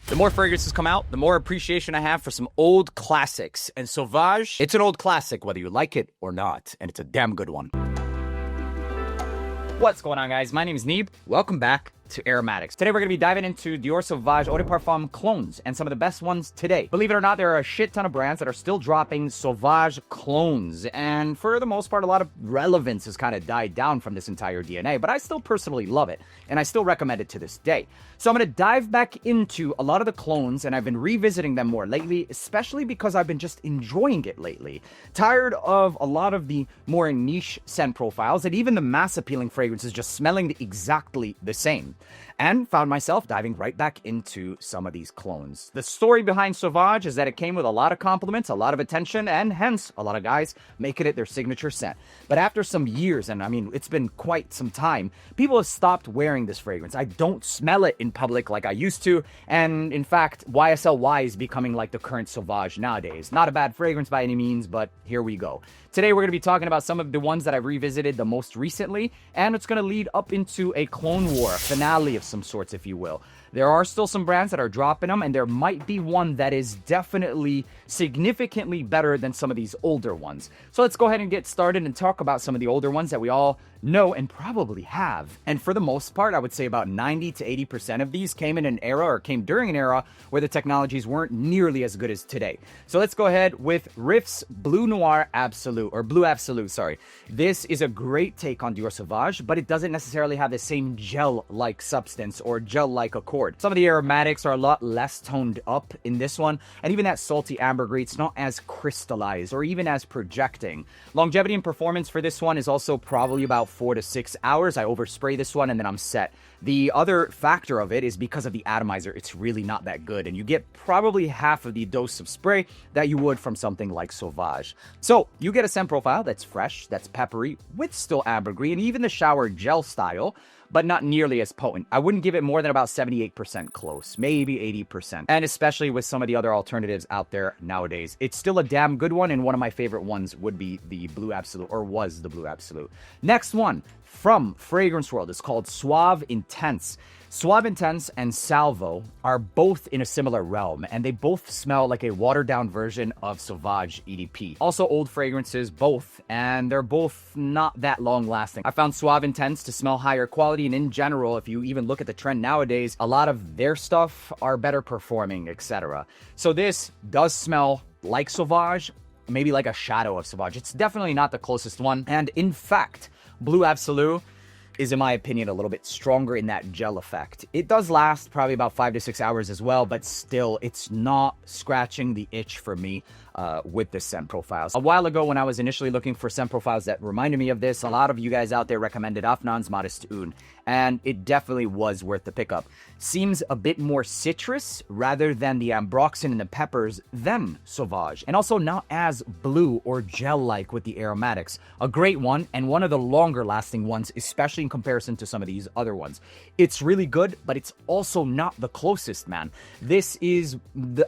The more fragrances come out, the more appreciation I have for some old classics. And Sauvage, it's an old classic, whether you like it or not. And it's a damn good one. What's going on, guys? My name is Neeb. Welcome back to AROMATIX. Today we're going to be diving into Dior Sauvage Eau de Parfum clones and some of the best ones today. Believe it or not, there are a shit ton of brands that are still dropping Sauvage clones, and for the most part, a lot of relevance has kind of died down from this entire DNA, but I still personally love it, and I still recommend it to this day. So I'm going to dive back into a lot of the clones, and I've been revisiting them more lately, especially because I've been just enjoying it lately. Tired of a lot of the more niche scent profiles, and even the mass appealing fragrances just smelling exactly the same. And found myself diving right back into some of these clones. The story behind Sauvage is that it came with a lot of compliments, a lot of attention, and hence a lot of guys making it their signature scent. But after some years, and I mean, it's been quite some time, people have stopped wearing this fragrance. I don't smell it in public like I used to, and in fact, YSL is becoming like the current Sauvage nowadays. Not a bad fragrance by any means, but here we go. Today we're going to be talking about some of the ones that I've revisited the most recently, and it's going to lead up into a clone war, finale of some sorts, if you will. There are still some brands that are dropping them, and there might be one that is definitely significantly better than some of these older ones. So let's go ahead and get started and talk about some of the older ones that we all know and probably have. And for the most part, I would say about 90 to 80% of these came in an era or came during an era where the technologies weren't nearly as good as today. So let's go ahead with Riff's Blue Noir Absolute, or Blue Absolute, sorry. This is a great take on Dior Sauvage, but it doesn't necessarily have the same gel-like substance or gel-like accord. Some of the aromatics are a lot less toned up in this one, and even that salty ambergris, it's not as crystallized or even as projecting. Longevity and performance for this one is also probably about 4 to 6 hours. I overspray this one and then I'm set. The other factor of it is because of the atomizer, it's really not that good, and you get probably half of the dose of spray that you would from something like Sauvage. So you get a scent profile that's fresh, that's peppery, with still ambergris, and even the shower gel style, but not nearly as potent. I wouldn't give it more than about 78% close, maybe 80%. And especially with some of the other alternatives out there nowadays, it's still a damn good one, and one of my favorite ones would be the Blue Absolute, or was the Blue Absolute. Next one from Fragrance World is called Suave Intense. Suave Intense and Salvo are both in a similar realm, and they both smell like a watered-down version of Sauvage EDP. Also old fragrances, both, and they're both not that long-lasting. I found Suave Intense to smell higher quality, and in general, if you even look at the trend nowadays, a lot of their stuff are better performing, etc. So this does smell like Sauvage, maybe like a shadow of Sauvage. It's definitely not the closest one, and in fact, Blue Absolute is, in my opinion, a little bit stronger in that gel effect. It does last probably about 5 to 6 hours as well, but still, it's not scratching the itch for me with the scent profiles. A while ago, when I was initially looking for scent profiles that reminded me of this, a lot of you guys out there recommended Afnan's Modest Un, and it definitely was worth the pickup. Seems a bit more citrus rather than the ambroxan and the peppers than Sauvage, and also not as blue or gel-like with the aromatics. A great one, and one of the longer-lasting ones, especially in comparison to some of these other ones. It's really good, but it's also not the closest, man. This is,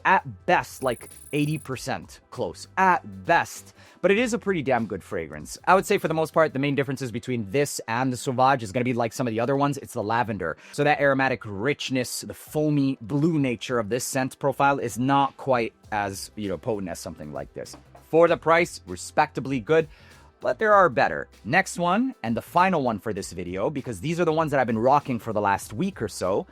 at best, like 80% close, at best. But it is a pretty damn good fragrance. I would say for the most part, the main differences between this and the Sauvage is going to be like some of the other ones. It's the lavender. So that aromatic richness, the foamy blue nature of this scent profile is not quite as, potent as something like this. For the price, respectably good, but there are better. Next one, and the final one for this video, because these are the ones that I've been rocking for the last week or so,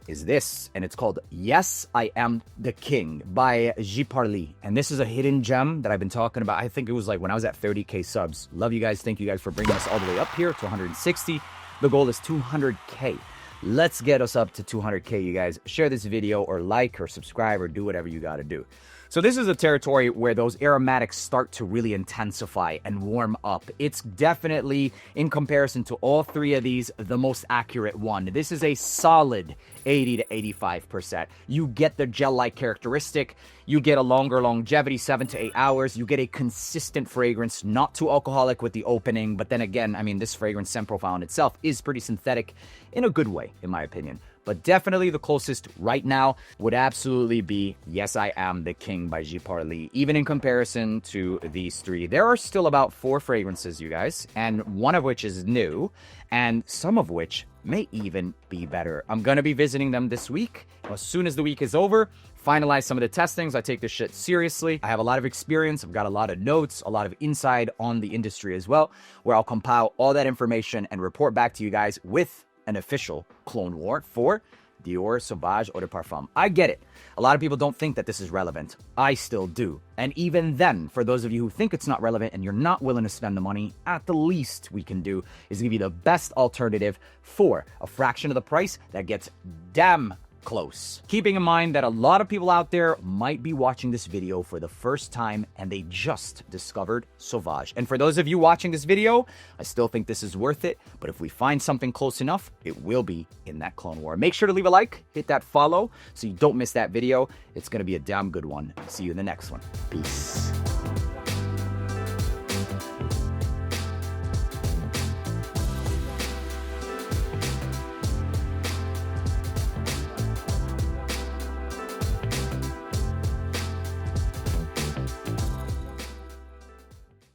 is this, and it's called Yes, I Am the King by J. Parly. And this is a hidden gem that I've been talking about. I think it was like when I was at 30K subs. Love you guys. Thank you guys for bringing us all the way up here to 160. The goal is 200K. Let's get us up to 200K, you guys. Share this video or like or subscribe or do whatever you got to do. So this is a territory where those aromatics start to really intensify and warm up. It's definitely, in comparison to all three of these, the most accurate one. This is a solid 80 to 85%. You get the gel-like characteristic. You get a longer longevity, 7 to 8 hours. You get a consistent fragrance, not too alcoholic with the opening. But then again, I mean, this fragrance scent profile in itself is pretty synthetic in a good way, in my opinion. but definitely the closest right now would absolutely be Yes I Am the King by J. Parley. Even in comparison to these three, there are still about 4 fragrances, you guys, and one of which is new, and some of which may even be better. I'm gonna be visiting them this week. As soon as the week is over, finalize some of the testings. I take this shit seriously. I have a lot of experience. I've got a lot of notes, a lot of insight on the industry as well, where I'll compile all that information and report back to you guys with an official clone war for Dior Sauvage Eau de Parfum. I get it. A lot of people don't think that this is relevant. I still do. And even then, for those of you who think it's not relevant and you're not willing to spend the money, at the least we can do is give you the best alternative for a fraction of the price that gets damn close. Keeping in mind that a lot of people out there might be watching this video for the first time and they just discovered Sauvage. And for those of you watching this video, I still think this is worth it, but if we find something close enough, it will be in that clone war. Make sure to leave a like, hit that follow so you don't miss that video. It's going to be a damn good one. See you in the next one. Peace.